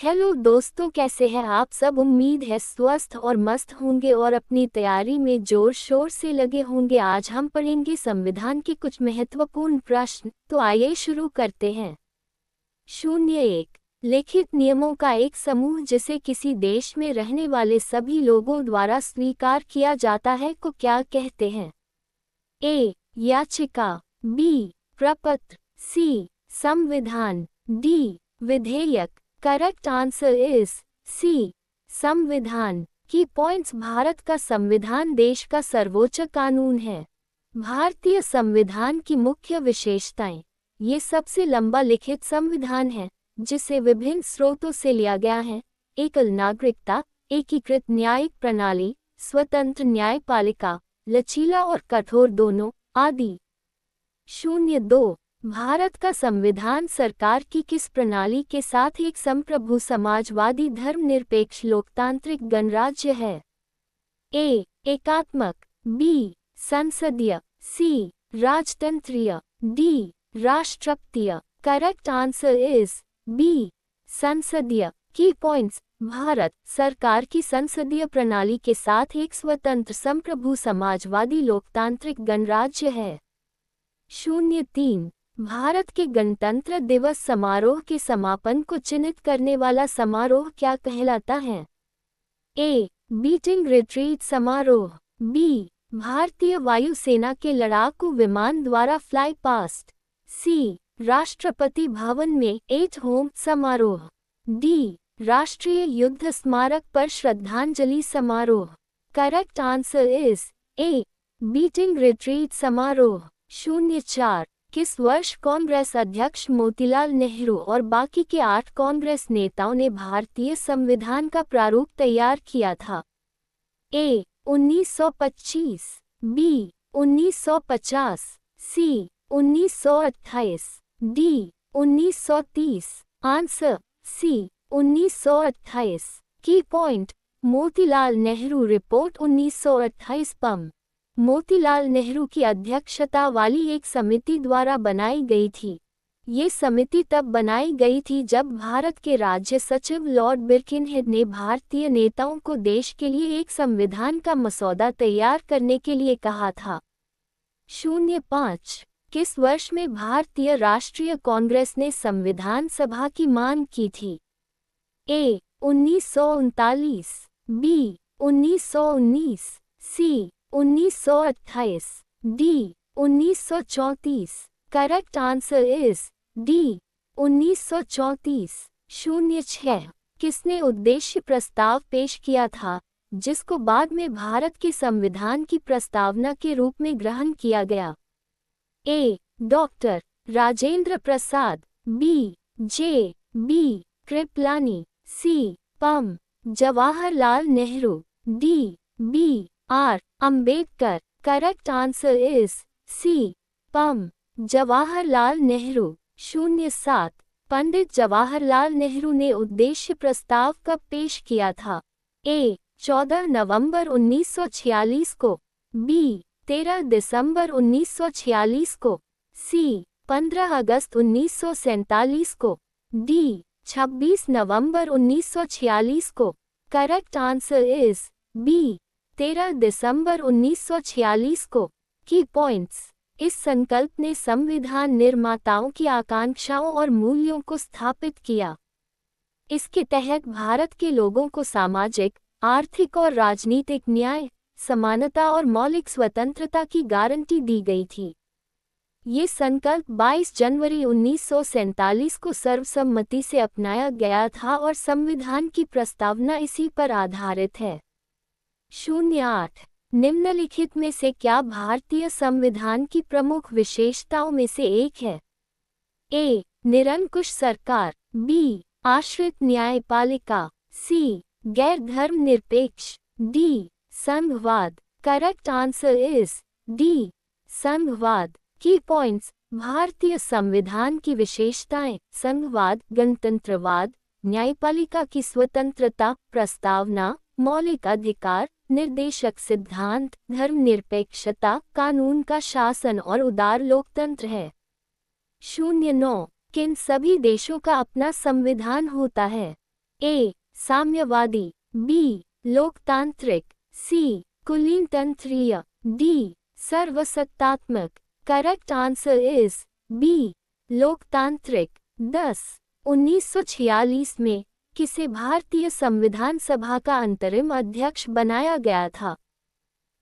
Hello दोस्तों, कैसे हैं आप सब। उम्मीद है स्वस्थ और मस्त होंगे और अपनी तैयारी में जोर शोर से लगे होंगे। आज हम पढ़ेंगे संविधान के कुछ महत्वपूर्ण प्रश्न। तो आइए शुरू करते हैं। 01 लिखित नियमों का एक समूह जिसे किसी देश में रहने वाले सभी लोगों द्वारा स्वीकार किया जाता है को क्या कहते हैं। ए याचिका, बी प्रपत्र, सी संविधान, डी विधेयक। करेक्ट आंसर इज सी संविधान। की पॉइंट्स। भारत का संविधान देश का सर्वोच्च कानून है। भारतीय संविधान की मुख्य विशेषताएं। ये सबसे लंबा लिखित संविधान है जिसे विभिन्न स्रोतों से लिया गया है। एकल नागरिकता, एकीकृत न्यायिक प्रणाली, स्वतंत्र न्यायपालिका, लचीला और कठोर दोनों आदि। 02 भारत का संविधान सरकार की किस प्रणाली के साथ एक संप्रभु समाजवादी धर्मनिरपेक्ष लोकतांत्रिक गणराज्य है। ए एकात्मक, बी संसदीय, सी राजतंत्रीय, डी राष्ट्रपतीय। करेक्ट आंसर इज बी संसदीय। Key points. भारत सरकार की संसदीय प्रणाली के साथ एक स्वतंत्र संप्रभु समाजवादी लोकतांत्रिक गणराज्य है। 03 भारत के गणतंत्र दिवस समारोह के समापन को चिन्हित करने वाला समारोह क्या कहलाता है। ए बीटिंग रिट्रीट समारोह, बी भारतीय वायुसेना के लड़ाकू विमान द्वारा फ्लाई पास्ट, सी राष्ट्रपति भवन में एट होम समारोह, डी राष्ट्रीय युद्ध स्मारक पर श्रद्धांजलि समारोह। Correct answer is a beating retreat समारोह। 04 किस वर्ष कांग्रेस अध्यक्ष मोतीलाल नेहरू और बाकी के 8 कांग्रेस नेताओं ने भारतीय संविधान का प्रारूप तैयार किया था। A 1925, B 1950, C 1928, D 1930। Answer C 1928। की पॉइंट। मोतीलाल नेहरू रिपोर्ट 1928 पम मोतीलाल नेहरू की अध्यक्षता वाली एक समिति द्वारा बनाई गई थी। ये समिति तब बनाई गई थी जब भारत के राज्य सचिव लॉर्ड बिरकिनहेड ने भारतीय नेताओं को देश के लिए एक संविधान का मसौदा तैयार करने के लिए कहा था। 05 किस वर्ष में भारतीय राष्ट्रीय कांग्रेस ने संविधान सभा की मांग की थी। A 1939, B 1919, C 1928, D 1934। Correct answer is D 1934। 06 किसने उद्देश्य प्रस्ताव पेश किया था जिसको बाद में भारत के संविधान की प्रस्तावना के रूप में ग्रहण किया गया। A doctor Rajendra Prasad, B J B Kripalani, C पम Jawaharlal Nehru, D B R Ambedkar. Correct answer is C पम जवाहरलाल नेहरू। 07 पंडित जवाहरलाल नेहरू ने उद्देश्य प्रस्ताव कब पेश किया था। ए 14 नवंबर 1946 को, बी 13 दिसंबर 1946 को, सी 15 अगस्त 1947 को, डी 26 नवंबर 1946 को। करेक्ट आंसर इज बी 13 दिसंबर 1946 को। की पॉइंट्स। इस संकल्प ने संविधान निर्माताओं की आकांक्षाओं और मूल्यों को स्थापित किया। इसके तहत भारत के लोगों को सामाजिक, आर्थिक और राजनीतिक न्याय, समानता और मौलिक स्वतंत्रता की गारंटी दी गई थी। ये संकल्प 22 जनवरी 1947 को सर्वसम्मति से अपनाया गया था और संविधान की प्रस्तावना इसी पर आधारित है। 08 निम्नलिखित में से क्या भारतीय संविधान की प्रमुख विशेषताओं में से एक है। ए निरंकुश सरकार, बी आश्रित न्यायपालिका, सी गैर धर्मनिरपेक्ष, डी संघवाद। करेक्ट आंसर इज डी संघवाद। की पॉइंट्स। भारतीय संविधान की विशेषताएं। संघवाद, गणतंत्रवाद, न्यायपालिका की स्वतंत्रता, प्रस्तावना, मौलिक अधिकार, निर्देशक सिद्धांत, धर्मनिरपेक्षता, कानून का शासन और उदार लोकतंत्र है। 09 किन सभी देशों का अपना संविधान होता है। ए साम्यवादी, बी लोकतांत्रिक, सी कुलीनतंत्रीय, डी सर्वसत्तात्मक। करेक्ट आंसर इज बी लोकतांत्रिक। 10. 1946 में किसे भारतीय संविधान सभा का अंतरिम अध्यक्ष बनाया गया था?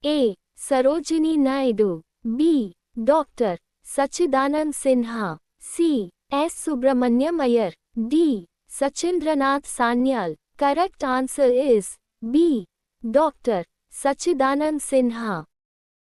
A Sarojini Naidu, B doctor Sachchidanand Sinha, C S Subramaniam Iyer, D Sachindranath Sanyal. Correct answer is B doctor Sachchidanand Sinha.